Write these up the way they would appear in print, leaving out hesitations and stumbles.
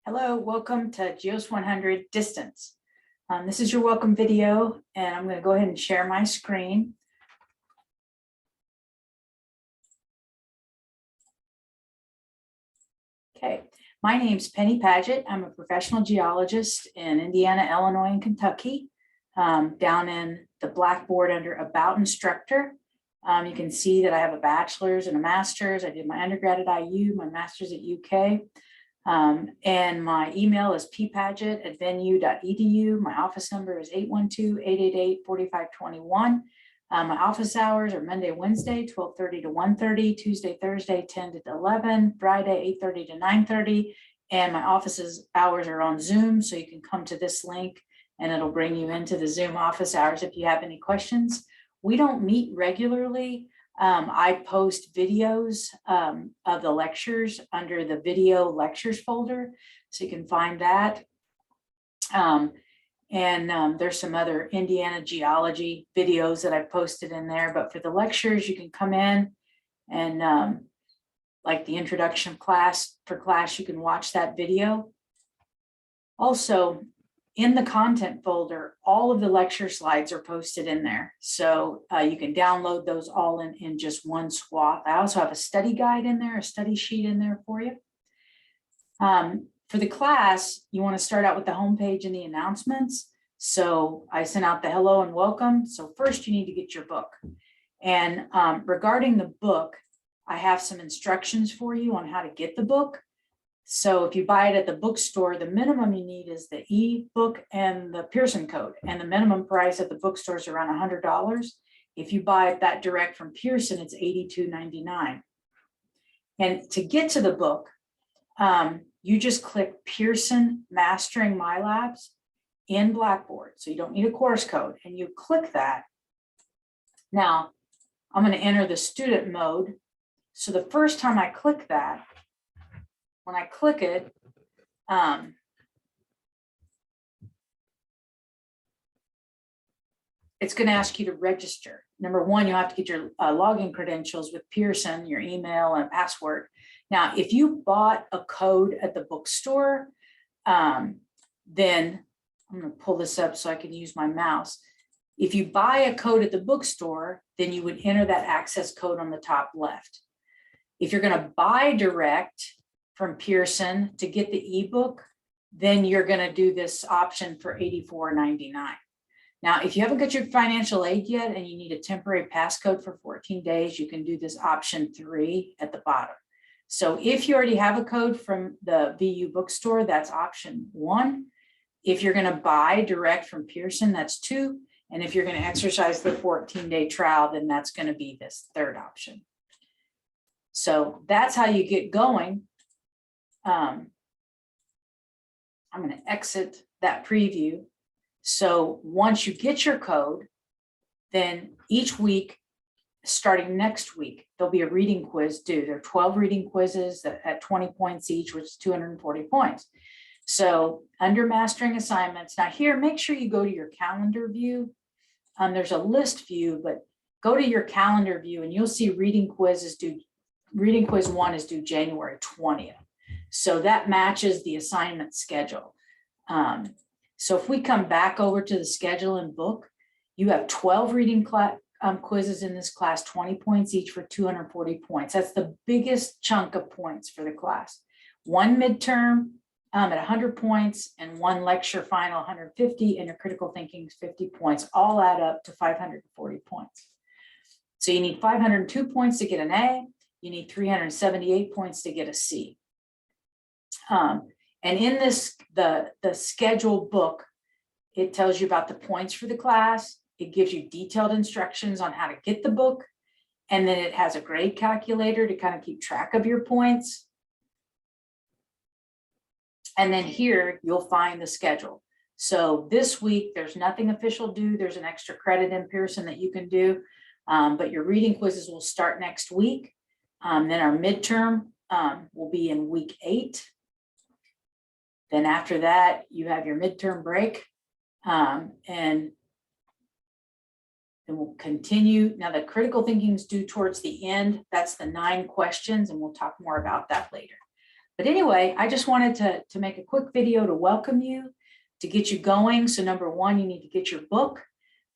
Hello, welcome to GEOS 100 Distance. This is your welcome video, and I'm going to go ahead and share my screen. Okay, my name's Penny Paget. I'm a professional geologist in Indiana, Illinois, and Kentucky, down in the blackboard under About Instructor. You can see that I have a bachelor's and a master's. I did my undergrad at IU, my master's at UK. And my email is ppaget@venue.edu. My office number is 812-888-4521. My office hours are Monday, Wednesday, 12:30 to 1:30, Tuesday, Thursday, 10 to 11, Friday, 8:30 to 9:30. And my office's hours are on Zoom, so you can come to this link and it'll bring you into the Zoom office hours if you have any questions. We don't meet regularly. I post videos of the lectures under the video lectures folder, so you can find that. There's some other Indiana geology videos that I've posted in there, but for the lectures, you can come in and like the introduction class, you can watch that video. Also, in the content folder, all of the lecture slides are posted in there. So you can download those all in just one swath. I also have a study guide in there, a study sheet in there for you. For the class, you want to start out with the homepage and the announcements. So I sent out the hello and welcome. So first you need to get your book. And regarding the book, I have some instructions for you on how to get the book. So if you buy it at the bookstore, the minimum you need is the e-book and the Pearson code. And the minimum price at the bookstore is around $100. If you buy it that direct from Pearson, it's $82.99. And to get to the book, you just click Pearson Mastering My Labs in Blackboard. So you don't need a course code, and you click that. Now, I'm going to enter the student mode. So the first time I click that, when I click it, it's going to ask you to register. Number one, you'll have to get your login credentials with Pearson, your email and password. Now, if you bought a code at the bookstore, then I'm going to pull this up so I can use my mouse. If you buy a code at the bookstore, then you would enter that access code on the top left. If you're going to buy direct from Pearson to get the ebook, then you're going to do this option for $84.99. Now, if you haven't got your financial aid yet and you need a temporary passcode for 14 days, you can do this option 3 at the bottom. So if you already have a code from the VU bookstore, that's option 1. If you're going to buy direct from Pearson, that's 2. And if you're going to exercise the 14-day trial, then that's going to be this 3rd option. So that's how you get going. I'm going to exit that preview. So once you get your code, then each week, starting next week, there'll be a reading quiz due. There are 12 reading quizzes at 20 points each, which is 240 points. So under mastering assignments, now here, make sure you go to your calendar view. There's a list view, but go to your calendar view and you'll see reading quizzes due. Reading quiz 1 is due January 20th. So that matches the assignment schedule. So if we come back over to the schedule and book, you have 12 reading quizzes in this class, 20 points each for 240 points. That's the biggest chunk of points for the class. 1 midterm at 100 points and 1 lecture final 150, and your critical thinking is 50 points, all add up to 540 points. So you need 502 points to get an A. You need 378 points to get a C. And in this, the schedule book, it tells you about the points for the class. It gives you detailed instructions on how to get the book. And then it has a grade calculator to kind of keep track of your points. And then here you'll find the schedule. So this week, there's nothing official due. There's an extra credit in Pearson that you can do. But your reading quizzes will start next week. Then our midterm will be in week 8. Then after that, you have your midterm break, and then we'll continue. Now the critical thinking is due towards the end. That's the 9 questions, and we'll talk more about that later. But anyway, I just wanted to make a quick video to welcome you, to get you going. So number one, you need to get your book.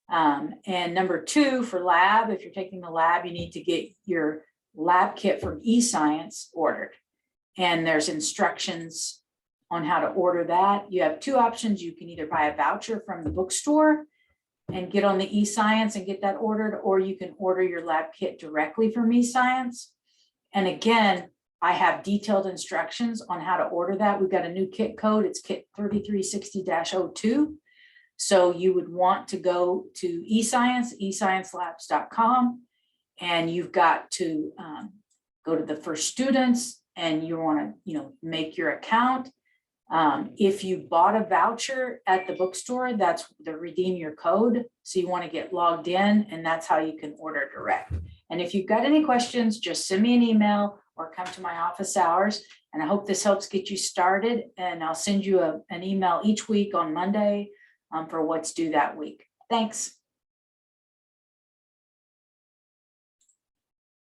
And number two, for lab, if you're taking the lab, you need to get your lab kit from eScience ordered. And there's instructions on how to order that. You have two options. You can either buy a voucher from the bookstore and get on the eScience and get that ordered, or you can order your lab kit directly from eScience. And again, I have detailed instructions on how to order that. We've got a new kit code. It's kit 3360-02. So you would want to go to eScience, esciencelabs.com, and you've got to go to the first students, and you want to, make your account. If you bought a voucher at the bookstore, that's the redeem your code. So you want to get logged in, and that's how you can order direct. And if you've got any questions, just send me an email or come to my office hours. And I hope this helps get you started. And I'll send you an email each week on Monday for what's due that week. Thanks.